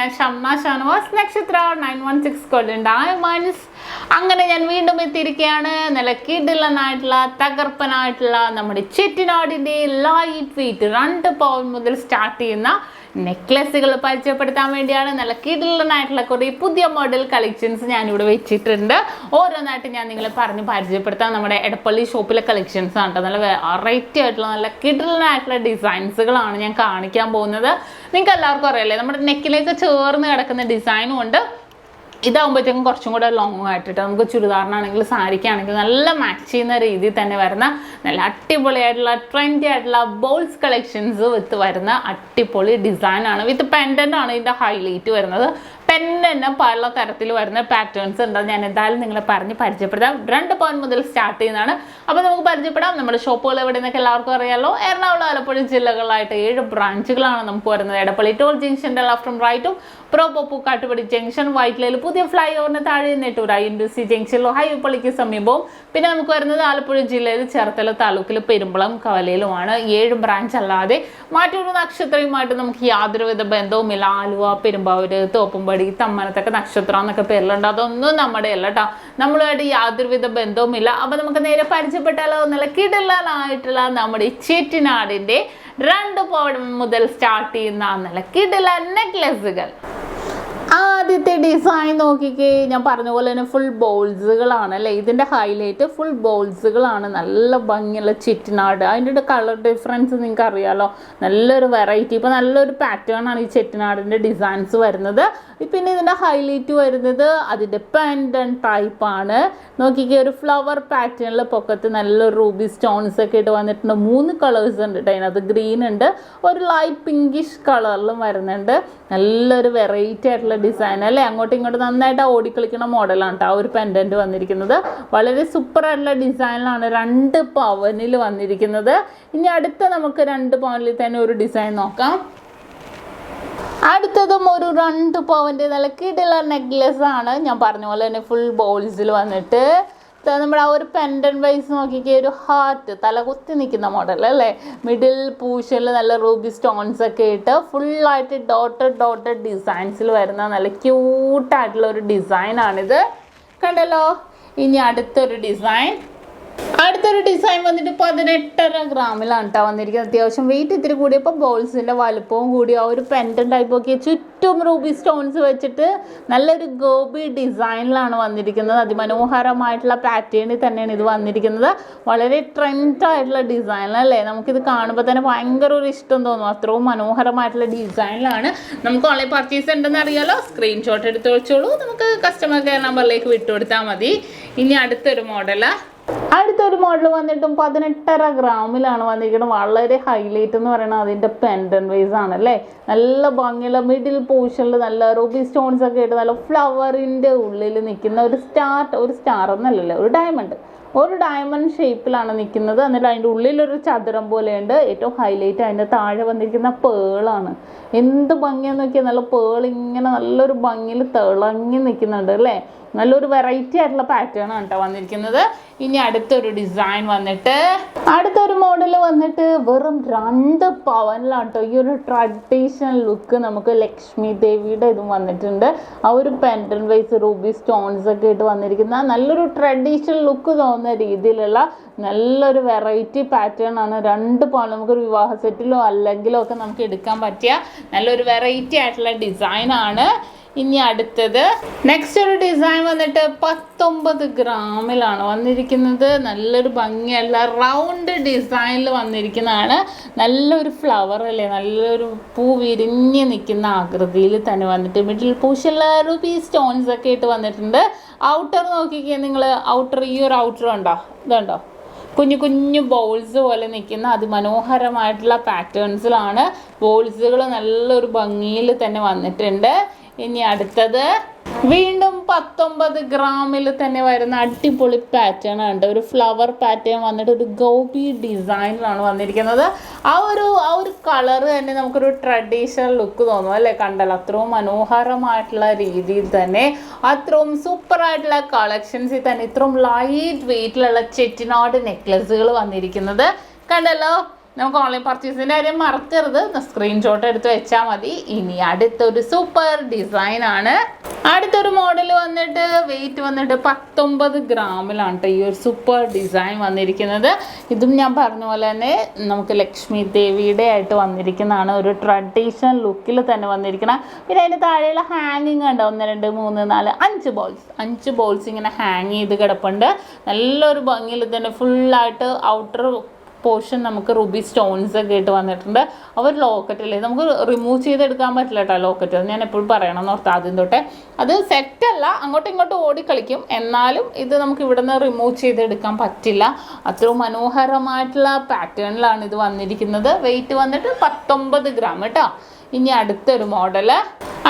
ഞാൻ ഷംന ഷാനവാസ് നക്ഷത്ര 916 golden diamonds. അങ്ങനെ ഞാൻ വീണ്ടും എത്തിയിരിക്കുകയാണ്. നല്ല കിടിലനായിട്ടുള്ള തകർപ്പനായിട്ടുള്ള നമ്മുടെ ചെട്ടിനാടിൻ്റെ ലൈറ്റ് വെയിറ്റ് 2 പൗണ്ട് മുതൽ സ്റ്റാർട്ട് ചെയ്യുന്ന നെക്ലസുകൾ പരിചയപ്പെടുത്താൻ വേണ്ടിയാണ്. നല്ല കിടിലനായിട്ടുള്ള കുറേ പുതിയ മോഡൽ കളക്ഷൻസ് ഞാനിവിടെ വെച്ചിട്ടുണ്ട്. ഓരോന്നായിട്ട് ഞാൻ നിങ്ങളെ പറഞ്ഞ് പരിചയപ്പെടുത്താം. നമ്മുടെ എടപ്പള്ളി ഷോപ്പിലെ കളക്ഷൻസ് ആണ് കേട്ടോ. നല്ല വെറൈറ്റി ആയിട്ടുള്ള നല്ല കിടിലനായിട്ടുള്ള ഡിസൈൻസുകളാണ് ഞാൻ കാണിക്കാൻ പോകുന്നത്. നിങ്ങൾക്ക് എല്ലാവർക്കും അറിയാലേ, നമ്മുടെ നെക്കിലേക്ക് ചേർന്ന് കിടക്കുന്ന ഡിസൈനും ഉണ്ട്. ഇതാകുമ്പോഴത്തേക്കും കുറച്ചും കൂടെ ലോങ് ആയിട്ടിട്ട് നമുക്ക് ചുരിദാറിനാണെങ്കിൽ സാരിക്കാണെങ്കിൽ നല്ല മാച്ച് ചെയ്യുന്ന രീതിയിൽ തന്നെ വരുന്ന നല്ല അടിപൊളിയായിട്ടുള്ള ട്രെൻഡി ആയിട്ടുള്ള ബോൾസ് കളക്ഷൻസ് വിത്ത് വരുന്ന അടിപൊളി ഡിസൈനാണ്. വിത്ത് പെൻഡൻ്റ് ആണ് ഇതിൻ്റെ ഹൈലൈറ്റ് വരുന്നത്. പെന്നെ പല തരത്തിൽ വരുന്ന പാറ്റേൺസ് ഉണ്ട്. ഞാൻ എന്തായാലും നിങ്ങളെ പറഞ്ഞ് പരിചയപ്പെടുത്താം. 2 പൗണ്ട് മുതൽ സ്റ്റാർട്ട് ചെയ്യുന്നതാണ്. അപ്പോൾ നമുക്ക് പരിചയപ്പെടാം. നമ്മുടെ ഷോപ്പുകൾ എവിടെ നിന്നൊക്കെ എല്ലാവർക്കും അറിയാമല്ലോ. എറണാകുളം, ആലപ്പുഴ ജില്ലകളിലായിട്ട് 7 ബ്രാഞ്ചുകളാണ് നമുക്ക് വരുന്നത്. എടപ്പള്ളി ടോൾ ജംഗ്ഷൻ്റെ ലെഫ്റ്റും റൈറ്റും, പ്രോപ്പോ കാട്ടുപടി ജംഗ്ഷൻ, വൈറ്റ്ലയിൽ പുതിയ ഫ്ലൈ ഓവറിന് താഴെ നെട്ടൂർ INDC ജംഗ്ഷനിലോ ഹൈവേ പള്ളിക്ക് സമീപവും. പിന്നെ നമുക്ക് വരുന്നത് ആലപ്പുഴ ജില്ലയിൽ ചേർത്തല താലൂക്കിൽ പെരുമ്പളം കവലയിലുമാണ്. 7 ബ്രാഞ്ച് അല്ലാതെ മറ്റൊരു നക്ഷത്രയുമായിട്ട് നമുക്ക് യാതൊരുവിധ ബന്ധവുമില്ല. ആലുവ, പെരുമ്പാവൂർ, തോപ്പുംപടി, തമ്മനത്തൊക്കെ നക്ഷത്ര എന്നൊക്കെ പേരിലുണ്ട്. അതൊന്നും നമ്മുടെ അല്ല കേട്ടോ. നമ്മളുമായിട്ട് യാതൊരുവിധ ബന്ധവുമില്ല. അപ്പൊ നമുക്ക് നേരെ പരിചയപ്പെട്ടാലോ. നല്ല കിടിലനായിട്ടുള്ള നമ്മുടെ ചെട്ടിനാടിന്റെ 2 പൗണ്ട് മുതൽ സ്റ്റാർട്ട് ചെയ്യുന്ന നല്ല കിടിലൻ നെക്ലസുകൾ. ആദ്യത്തെ ഡിസൈൻ നോക്കിക്കേ. ഞാൻ പറഞ്ഞ പോലെ തന്നെ ഫുൾ ബോൾസുകളാണ് അല്ലേ. ഇതിൻ്റെ ഹൈലൈറ്റ് ഫുൾ ബോൾസുകളാണ്. നല്ല ഭംഗിയുള്ള ചെട്ടിനാട്. അതിൻ്റെ കളർ ഡിഫറൻസ് നിങ്ങൾക്ക് അറിയാമല്ലോ. നല്ലൊരു വെറൈറ്റി. ഇപ്പോൾ നല്ലൊരു പാറ്റേൺ ആണ് ഈ ചെട്ടിനാടിൻ്റെ ഡിസൈൻസ് വരുന്നത്. പിന്നെ ഇതിൻ്റെ ഹൈലൈറ്റ് വരുന്നത് അതിൻ്റെ പെൻഡൻ ടൈപ്പാണ്. നോക്കിക്കേ, ഒരു ഫ്ലവർ പാറ്റേണിൽ പൊക്കത്ത് നല്ലൊരു റൂബി സ്റ്റോൺസ് ഒക്കെ ഇട്ട് വന്നിട്ടുണ്ട്. 3 കളേഴ്സ് ഉണ്ട് കേട്ടോ. അതിനകത്ത് ഗ്രീൻ ഉണ്ട്, ഒരു ലൈറ്റ് പിങ്കിഷ് കളറിലും വരുന്നുണ്ട്. നല്ലൊരു വെറൈറ്റി ആയിട്ടുള്ള ഡിസൈൻ അല്ലേ. അങ്ങോട്ടും ഇങ്ങോട്ടും നന്നായിട്ട് ഓടിക്കളിക്കുന്ന മോഡലാണ് കേട്ടോ ആ ഒരു പെൻഡൻറ്റ് വന്നിരിക്കുന്നത്. വളരെ സൂപ്പർ ആയിട്ടുള്ള ഡിസൈനിലാണ് 2 പവനിൽ വന്നിരിക്കുന്നത്. ഇനി അടുത്ത നമുക്ക് 2 പവനിൽ തന്നെ ഒരു ഡിസൈൻ നോക്കാം. അടുത്തതും ഒരു 2 പവൻ്റെ നല്ല കിടില നെക്ലെസ് ആണ്. ഞാൻ പറഞ്ഞ പോലെ തന്നെ ഫുൾ ബോൾസിൽ വന്നിട്ട് നമ്മുടെ ആ ഒരു പെൻഡൻ വൈസ് നോക്കിക്കേ, ഒരു ഹാർട്ട് തലകുത്തി നിൽക്കുന്ന മോഡൽ അല്ലേ. മിഡിൽ പൂഷനിൽ നല്ല റൂബി സ്റ്റോൺസ് ഒക്കെ ഇട്ട് ഫുള്ളായിട്ട് ഡോട്ടഡ് ഡിസൈൻസിൽ വരുന്ന നല്ല ക്യൂട്ടായിട്ടുള്ള ഒരു ഡിസൈനാണിത്. കണ്ടല്ലോ. ഇനി അടുത്തൊരു ഡിസൈൻ വന്നിട്ട് 18.5 ഗ്രാമിലാണ് കേട്ടോ വന്നിരിക്കുന്നത്. അത്യാവശ്യം വെയിറ്റ് ഇത്തിരി കൂടിയപ്പോൾ ബോൾസിൻ്റെ വലുപ്പവും കൂടി ആ ഒരു പെൻഡൻ ടൈപ്പൊക്കെ ചുറ്റും റൂബി സ്റ്റോൺസ് വെച്ചിട്ട് നല്ലൊരു ഗോപി ഡിസൈനിലാണ് വന്നിരിക്കുന്നത്. അതിമനോഹരമായിട്ടുള്ള പാറ്റേണിൽ തന്നെയാണ് ഇത് വന്നിരിക്കുന്നത്. വളരെ ട്രെൻഡായിട്ടുള്ള ഡിസൈനല്ലേ. നമുക്കിത് കാണുമ്പോൾ തന്നെ ഭയങ്കര ഒരു ഇഷ്ടം തോന്നും. അത്രയും മനോഹരമായിട്ടുള്ള ഡിസൈനിലാണ്. നമുക്ക് ഓൺലൈൻ പർച്ചേസ് ഉണ്ടെന്ന് അറിയാലോ. സ്ക്രീൻഷോട്ട് എടുത്ത് വെച്ചോളൂ. നമുക്ക് കസ്റ്റമർ കെയർ നമ്പറിലേക്ക് വിട്ടുകൊടുത്താൽ മതി. ഇനി അടുത്തൊരു മോഡൽ വന്നിട്ടും 18.5 ഗ്രാമിലാണ് വന്നിരിക്കുന്നത്. വളരെ ഹൈലൈറ്റ് എന്ന് പറയുന്നത് അതിൻ്റെ പെൻഡൻ വൈസ് ആണ് അല്ലേ. നല്ല ഭംഗിയുള്ള മിഡിൽ പോർഷനിൽ നല്ല റൂബി സ്റ്റോൺസ് ഒക്കെ ഇട്ട് നല്ല ഫ്ലവറിൻ്റെ ഉള്ളിൽ നിൽക്കുന്ന ഒരു സ്റ്റാർ എന്നല്ലല്ലോ, ഒരു ഡയമണ്ട് ഷേപ്പിലാണ് നിൽക്കുന്നത്. എന്നിട്ട് അതിൻ്റെ ഉള്ളിലൊരു ചതുരം പോലെയുണ്ട്. ഏറ്റവും ഹൈലൈറ്റ് അതിൻ്റെ താഴെ വന്നിരിക്കുന്ന പേളാണ്. എന്ത് ഭംഗിയാന്ന് നോക്കിയാൽ നല്ല പേൾ ഇങ്ങനെ നല്ലൊരു ഭംഗിയിൽ തിളങ്ങി നിൽക്കുന്നുണ്ട് അല്ലേ. നല്ലൊരു വെറൈറ്റി ആയിട്ടുള്ള പാറ്റേൺ ആണ് കേട്ടോ വന്നിരിക്കുന്നത്. ഇനി അടുത്തൊരു മോഡൽ വന്നിട്ട് വെറും 2 പവനിലാണ് കേട്ടോ. ഈ ഒരു ട്രഡീഷണൽ ലുക്ക് നമുക്ക് ലക്ഷ്മി ദേവിയുടെ ഇതും വന്നിട്ടുണ്ട്. ആ ഒരു പെൻഡൻ വൈസ് റൂബി സ്റ്റോൺസ് ഒക്കെ ഇട്ട് വന്നിരിക്കുന്ന നല്ലൊരു ട്രഡീഷണൽ ലുക്ക് തോന്നുന്ന രീതിയിലുള്ള നല്ലൊരു വെറൈറ്റി പാറ്റേൺ ആണ്. 2 പവൻ നമുക്കൊരു വിവാഹ സെറ്റിലോ അല്ലെങ്കിലോ ഒക്കെ നമുക്ക് എടുക്കാൻ പറ്റിയ നല്ലൊരു വെറൈറ്റി ആയിട്ടുള്ള ഡിസൈനാണ്. ഇനി അടുത്തത് നെക്സ്റ്റ് ഒരു ഡിസൈൻ വന്നിട്ട് 19 ഗ്രാമിലാണ് വന്നിരിക്കുന്നത്. നല്ലൊരു ഭംഗിയുള്ള റൗണ്ട് ഡിസൈനിൽ വന്നിരിക്കുന്നതാണ്. നല്ലൊരു ഫ്ലവർ അല്ലേ, നല്ലൊരു പൂ വിരിഞ്ഞ് നിൽക്കുന്ന ആകൃതിയിൽ തന്നെ വന്നിട്ട് മിഡിൽ പൂഷുള്ള റൂബി സ്റ്റോൺസ് ഒക്കെ ഇട്ട് വന്നിട്ടുണ്ട്. ഔട്ടർ നോക്കിക്കേ നിങ്ങൾ. ഈ ഒരു ഔട്ടർ ഉണ്ടോ, ഇതുണ്ടോ, കുഞ്ഞു ബോൾസ് പോലെ നിൽക്കുന്ന അതിമനോഹരമായിട്ടുള്ള പാറ്റേൺസിലാണ്. ബോൾസുകൾ നല്ലൊരു ഭംഗിയിൽ തന്നെ വന്നിട്ടുണ്ട്. ഇനി അടുത്തത് വീണ്ടും 19 ഗ്രാമിൽ തന്നെ വരുന്ന അടിപൊളി പാറ്റേൺ ഉണ്ട്. ഒരു ഫ്ലവർ പാറ്റേൺ വന്നിട്ട് ഒരു ഗോപി ഡിസൈനിലാണ് വന്നിരിക്കുന്നത്. ആ ഒരു കളർ തന്നെ നമുക്കൊരു ട്രഡീഷണൽ ലുക്ക് തോന്നും അല്ലേ. കണ്ടല്ലോ, അത്രയും മനോഹരമായിട്ടുള്ള രീതിയിൽ തന്നെ അത്രയും സൂപ്പറായിട്ടുള്ള കളക്ഷൻസിൽ തന്നെ ഇത്രയും ലൈറ്റ് വെയിറ്റിലുള്ള ചെട്ടിനാട് നെക്ലസുകൾ വന്നിരിക്കുന്നത്. കണ്ടല്ലോ. നമുക്ക് ഓൺലൈൻ പർച്ചേസിൻ്റെ കാര്യം മറക്കരുത്, സ്ക്രീൻഷോട്ട് എടുത്ത് വെച്ചാൽ മതി. ഇനി അടുത്തൊരു സൂപ്പർ ഡിസൈൻ ആണ്. അടുത്തൊരു മോഡൽ വന്നിട്ട് വെയിറ്റ് വന്നിട്ട് 19 ഗ്രാമിലാണ് കേട്ടോ ഈ ഒരു സൂപ്പർ ഡിസൈൻ വന്നിരിക്കുന്നത്. ഇതും ഞാൻ പറഞ്ഞ പോലെ തന്നെ നമുക്ക് ലക്ഷ്മി ദേവിയുടെ ആയിട്ട് വന്നിരിക്കുന്നതാണ്. ഒരു ട്രഡീഷണൽ ലുക്കിൽ തന്നെ വന്നിരിക്കണം. പിന്നെ അതിൻ്റെ താഴെയുള്ള ഹാങ്ങിങ് ഉണ്ട്. 1 2 3 4 5 ബോൾസ് ഇങ്ങനെ ഹാങ് ചെയ്ത് കിടപ്പുണ്ട്. നല്ലൊരു ഭംഗിയിൽ തന്നെ ഫുള്ളായിട്ട് ഔട്ടർ പോർഷൻ നമുക്ക് റുബി സ്റ്റോൺസ് ഒക്കെ ഇട്ട് വന്നിട്ടുണ്ട്. അവർ ലോക്കറ്റില്ലേ, നമുക്ക് റിമൂവ് ചെയ്തെടുക്കാൻ പറ്റില്ല കേട്ടോ ലോക്കറ്റ്. അത് ഞാൻ എപ്പോഴും പറയണം എന്ന് ഓർത്ത് ആദ്യം തൊട്ടേ. അത് സെറ്റല്ല, അങ്ങോട്ടും ഇങ്ങോട്ടും ഓടിക്കളിക്കും. എന്നാലും ഇത് നമുക്ക് ഇവിടെ നിന്ന് റിമൂവ് ചെയ്തെടുക്കാൻ പറ്റില്ല. അത്രയും മനോഹരമായിട്ടുള്ള പാറ്റേണിലാണ് ഇത് വന്നിരിക്കുന്നത്. വെയിറ്റ് വന്നിട്ട് 19 ഗ്രാം കേട്ടോ. ഇനി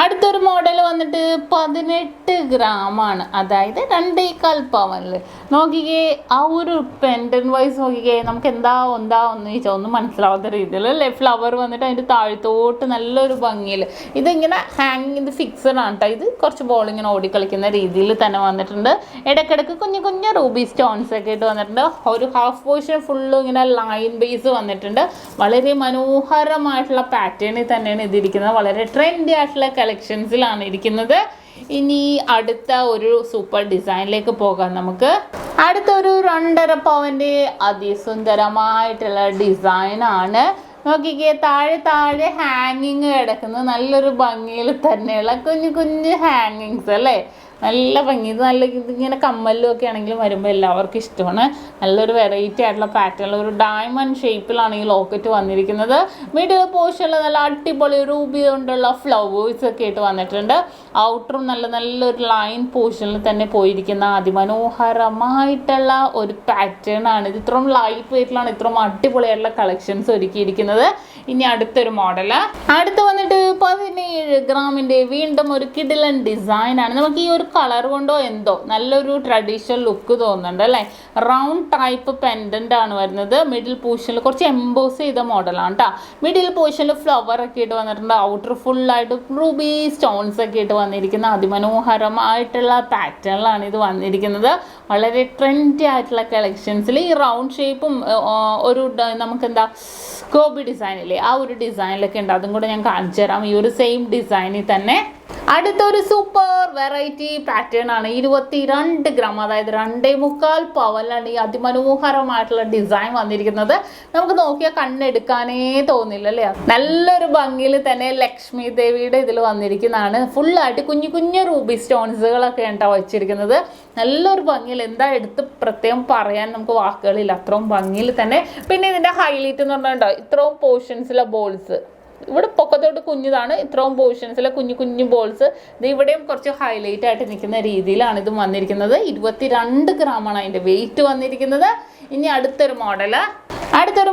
അടുത്തൊരു മോഡൽ വന്നിട്ട് 18 ഗ്രാമാണ്, അതായത് 2.25 പവനിൽ. നോക്കിക്കേ, ആ ഒരു പെൻഡൻ വൈസ് നോക്കിക്കേ, നമുക്ക് എന്താ ഒന്ന് ചോദിച്ചാൽ ഒന്നും മനസ്സിലാവാത്ത രീതിയിൽ അല്ലേ. ഫ്ലവർ വന്നിട്ട് അതിൻ്റെ താഴത്തോട്ട് നല്ലൊരു ഭംഗിയിൽ ഇതിങ്ങനെ ഹാങ്ങിങ് ഇത് ഫിക്സഡ് ആണ് കേട്ടോ. ഇത് കുറച്ച് ബോൾ ഇങ്ങനെ ഓടിക്കളിക്കുന്ന രീതിയിൽ തന്നെ വന്നിട്ടുണ്ട്. ഇടയ്ക്കിടയ്ക്ക് കുഞ്ഞു റൂബി സ്റ്റോൺസ് ഒക്കെ ഇട്ട് വന്നിട്ടുണ്ട്. ഒരു ഹാഫ് പോർഷൻ ഫുള്ളും ഇങ്ങനെ ലൈൻ ബേസ് വന്നിട്ടുണ്ട്. വളരെ മനോഹരമായിട്ടുള്ള പാറ്റേണിൽ തന്നെയാണ് ഇതിരിക്കുന്നത്. വളരെ ട്രെൻഡി ആയിട്ടുള്ള കളക്ഷൻസിലാണ് ഇരിക്കുന്നത്. ഇനി അടുത്ത ഒരു സൂപ്പർ ഡിസൈനിലേക്ക് പോകാം നമുക്ക്. അടുത്തൊരു 2.5 പവൻ്റെ അതിസുന്ദരമായിട്ടുള്ള ഡിസൈനാണ്. നോക്കിക്കേ, താഴെ ഹാങ്ങിങ് കിടക്കുന്നത് നല്ലൊരു ഭംഗിയിൽ തന്നെയുള്ള കുഞ്ഞു ഹാങ്ങിങ്സ് അല്ലേ. നല്ല ഭംഗി. ഇത് നല്ല ഇതിങ്ങനെ കമ്മലും ഒക്കെ ആണെങ്കിലും വരുമ്പോൾ എല്ലാവർക്കും ഇഷ്ടമാണ്. നല്ലൊരു വെറൈറ്റി ആയിട്ടുള്ള പാറ്റേണിൽ ഒരു ഡയമണ്ട് ഷേപ്പിലാണ് ഈ ലോക്കറ്റ് വന്നിരിക്കുന്നത്. മിഡിൽ പോർഷനിൽ നല്ല അടിപൊളി റൂബി കൊണ്ടുള്ള ഫ്ലവേഴ്സ് ഒക്കെ ആയിട്ട് വന്നിട്ടുണ്ട്. ഔട്ടറും നല്ലൊരു ലൈൻ പോർഷനിൽ തന്നെ പോയിരിക്കുന്ന അതിമനോഹരമായിട്ടുള്ള ഒരു പാറ്റേൺ ആണ് ഇത്. ഇത്രയും ലൈറ്റ് വെയിറ്റിലാണ് ഇത്രയും അടിപൊളിയായിട്ടുള്ള കളക്ഷൻസ് ഒരുക്കിയിരിക്കുന്നത്. ഇനി അടുത്തൊരു അടുത്ത് വന്നിട്ട് 17 ഗ്രാമിൻ്റെ വീണ്ടും ഒരു കിടിലൻ ഡിസൈനാണ്. നമുക്ക് ഈ ഒരു കളർ കൊണ്ടോ എന്തോ നല്ലൊരു ട്രഡീഷണൽ ലുക്ക് തോന്നുന്നുണ്ട് അല്ലേ. റൗണ്ട് ടൈപ്പ് പെൻഡൻ്റ് ആണ് വരുന്നത്. മിഡിൽ പോർഷനിൽ കുറച്ച് എംബോസ് ചെയ്ത മോഡലാണ് കേട്ടോ. മിഡിൽ പോർഷനിൽ ഫ്ലവർ ഒക്കെ ഇട്ട് വന്നിട്ടുണ്ട്. ഔട്ടർ ഫുള്ളായിട്ട് റൂബി സ്റ്റോൺസ് ഒക്കെ ഇട്ട് വന്നിരിക്കുന്ന അതിമനോഹരമായിട്ടുള്ള പാറ്റേണിലാണ് ഇത് വന്നിരിക്കുന്നത്. വളരെ ട്രെൻഡി ആയിട്ടുള്ള കളക്ഷൻസിൽ ഈ റൗണ്ട് ഷേപ്പും ഒരു നമുക്കെന്താ ഗോബി ഡിസൈനില്ലേ ആ ഒരു ഡിസൈനിലൊക്കെ ഉണ്ട്. അതും കൂടെ ഞാൻ കാണിച്ചു തരാം. ഈ ഒരു സെയിം ഡിസൈനിൽ തന്നെ അടുത്തൊരു സൂപ്പർ വെറൈറ്റി പാറ്റേൺ ആണ്. 22 ഗ്രാം, അതായത് 2.25 പവനിലാണ് ഈ അതിമനോഹരമായിട്ടുള്ള ഡിസൈൻ വന്നിരിക്കുന്നത്. നമുക്ക് നോക്കിയാൽ കണ്ണെടുക്കാനേ തോന്നില്ല അല്ലേ. നല്ലൊരു ഭംഗിയിൽ തന്നെ ലക്ഷ്മി ദേവിയുടെ ഇതിൽ വന്നിരിക്കുന്നതാണ്. ഫുള്ളായിട്ട് കുഞ്ഞു റൂബി സ്റ്റോൺസുകളൊക്കെ ഉണ്ടോ വെച്ചിരിക്കുന്നത്. നല്ലൊരു ഭംഗിയിൽ എന്താ എടുത്ത് പ്രത്യേകം പറയാൻ നമുക്ക് വാക്കുകളില്ല. അത്രയും ഭംഗിയിൽ തന്നെ. പിന്നെ ഇതിൻ്റെ ഹൈലൈറ്റ് എന്ന് പറഞ്ഞാൽ ഇത്രയും പോർഷൻസിലെ ബോൾസ് ഇവിടെ പൊക്കത്തോട്ട് കുഞ്ഞതാണ്. ഇത്രയും പോർഷൻസിലെ കുഞ്ഞു ബോൾസ് ഇത് ഇവിടെയും കുറച്ച് ഹൈലൈറ്റ് ആയിട്ട് നിൽക്കുന്ന രീതിയിലാണ് ഇത് വന്നിരിക്കുന്നത്. 22 ഗ്രാമാണ് അതിൻ്റെ വെയിറ്റ് വന്നിരിക്കുന്നത്. ഇനി അടുത്തൊരു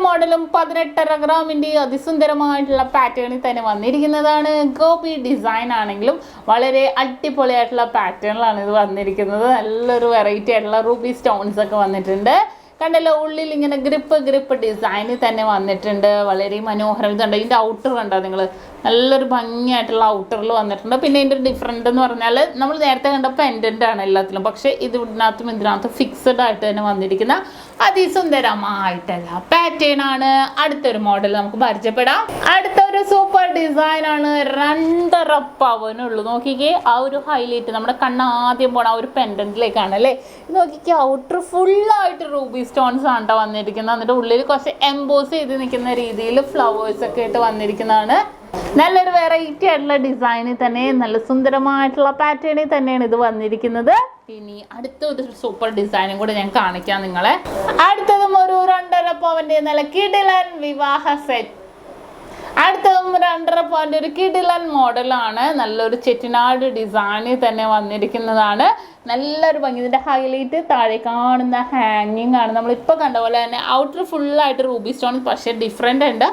മോഡലും 18.5 ഗ്രാമിൻ്റെ അതിസുന്ദരമായിട്ടുള്ള പാറ്റേണിൽ തന്നെ വന്നിരിക്കുന്നതാണ്. ഗോപി ഡിസൈൻ ആണെങ്കിലും വളരെ അടിപൊളിയായിട്ടുള്ള പാറ്റേണിലാണ് ഇത് വന്നിരിക്കുന്നത്. നല്ലൊരു വെറൈറ്റി ആയിട്ടുള്ള റൂബി സ്റ്റോൺസ് ഒക്കെ വന്നിട്ടുണ്ട്. കണ്ടല്ലോ, ഉള്ളിൽ ഇങ്ങനെ ഗ്രിപ്പ് ഡിസൈനിൽ തന്നെ വന്നിട്ടുണ്ട്. വളരെ മനോഹരം. ഇതുണ്ട് ഇതിൻ്റെ ഔട്ടർ കണ്ടോ നിങ്ങൾ, നല്ലൊരു ഭംഗിയായിട്ടുള്ള ഔട്ടറിൽ വന്നിട്ടുണ്ട്. പിന്നെ ഇതിൻ്റെ ഡിഫറെൻ്റ് എന്ന് പറഞ്ഞാൽ നമ്മൾ നേരത്തെ കണ്ട പെൻഡൻ്റ് ആണ് എല്ലാത്തിലും, പക്ഷേ ഇതിനകത്ത് ഫിക്സഡ് ആയിട്ട് തന്നെ വന്നിരിക്കുന്ന അതിസുന്ദരമായിട്ടുള്ള പാറ്റേൺ ആണ്. അടുത്തൊരു മോഡൽ നമുക്ക് പരിചയപ്പെടാം. അടുത്തൊരു സൂപ്പർ ഡിസൈൻ ആണ്. 2.5 പവനുള്ളൂ. നോക്കിക്കേ, ആ ഒരു ഹൈലൈറ്റ് നമ്മുടെ കണ്ണ് ആദ്യം പോണ ആ ഒരു പെൻഡൻറ്റിലേക്കാണ് അല്ലേ. നോക്കിക്കേ, ഔട്ടർ ഫുള്ളായിട്ട് റൂബി സ്റ്റോൺസ് ആണ് കേട്ടോ വന്നിരിക്കുന്നത്. എന്നിട്ട് ഉള്ളിൽ കുറച്ച് എംബോസ് ചെയ്ത് നിൽക്കുന്ന രീതിയിൽ ഫ്ലവേഴ്സ് ഒക്കെ ആയിട്ട് വന്നിരിക്കുന്നതാണ്. നല്ലൊരു വെറൈറ്റി ആയിട്ടുള്ള ഡിസൈനിൽ തന്നെ നല്ല സുന്ദരമായിട്ടുള്ള പാറ്റേണിൽ തന്നെയാണ് ഇത് വന്നിരിക്കുന്നത്. ഇനി അടുത്തൊരു സൂപ്പർ ഡിസൈനും കൂടെ ഞാൻ കാണിക്കാം നിങ്ങളെ. അടുത്തതും ഒരു 2.5 പവൻ്റെ നല്ല കിടിലൻ വിവാഹ സെറ്റ്. അടുത്തതും 2.5 പവൻ്റെ ഒരു കിടിലൻ മോഡലാണ്. നല്ലൊരു ചെറ്റിനാട് ഡിസൈനിൽ തന്നെ വന്നിരിക്കുന്നതാണ്. നല്ലൊരു ഭംഗി. ഇതിൻ്റെ ഹൈലൈറ്റ് താഴെ കാണുന്ന ഹാങ്ങിങ് ആണ്. നമ്മളിപ്പോൾ കണ്ട പോലെ തന്നെ ഔട്ടർ ഫുള്ളായിട്ട് റൂബി സ്റ്റോൺ, പക്ഷേ ഡിഫറെൻ്റ് ഉണ്ട്.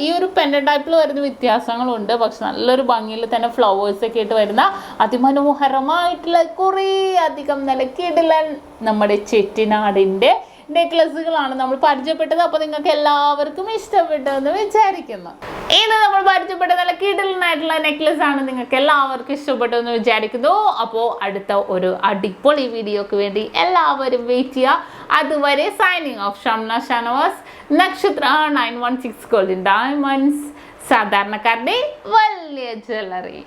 ഈ ഒരു പെൻഡൻ ടൈപ്പിൽ വരുന്ന വ്യത്യാസങ്ങളുണ്ട്. പക്ഷെ നല്ലൊരു ഭംഗിയിൽ തന്നെ ഫ്ലവേഴ്സൊക്കെ ആയിട്ട് വരുന്ന അതിമനോഹരമായിട്ടുള്ള കുറേ അധികം നല്ല കിടിലൻ നമ്മുടെ ചെറ്റിനാടിൻ്റെ നെക്ലസുകളാണ് നമ്മൾ പരിചയപ്പെട്ടത്. അപ്പോൾ നിങ്ങൾക്ക് എല്ലാവർക്കും ഇഷ്ടപ്പെട്ടെന്ന് വിചാരിക്കുന്നു. ഇന്ന് നമ്മൾ പരിചയപ്പെട്ട നല്ല കിടിലനായിട്ടുള്ള നെക്ലസ് ആണ്. നിങ്ങൾക്ക് എല്ലാവർക്കും ഇഷ്ടപ്പെട്ടു എന്ന് വിചാരിക്കുന്നു. അപ്പോൾ അടുത്ത ഒരു അടിപൊളി വീഡിയോക്ക് വേണ്ടി എല്ലാവരും വെയിറ്റ് ചെയ്യുക. അതുവരെ സൈനിങ് ഓഫ് ഷംന ഷാനവാസ്, നക്ഷത്ര 916 ഗോൾഡൻ ഡയമണ്ട്സ്, സാധാരണക്കാരുടെ വലിയ ജ്വല്ലറി.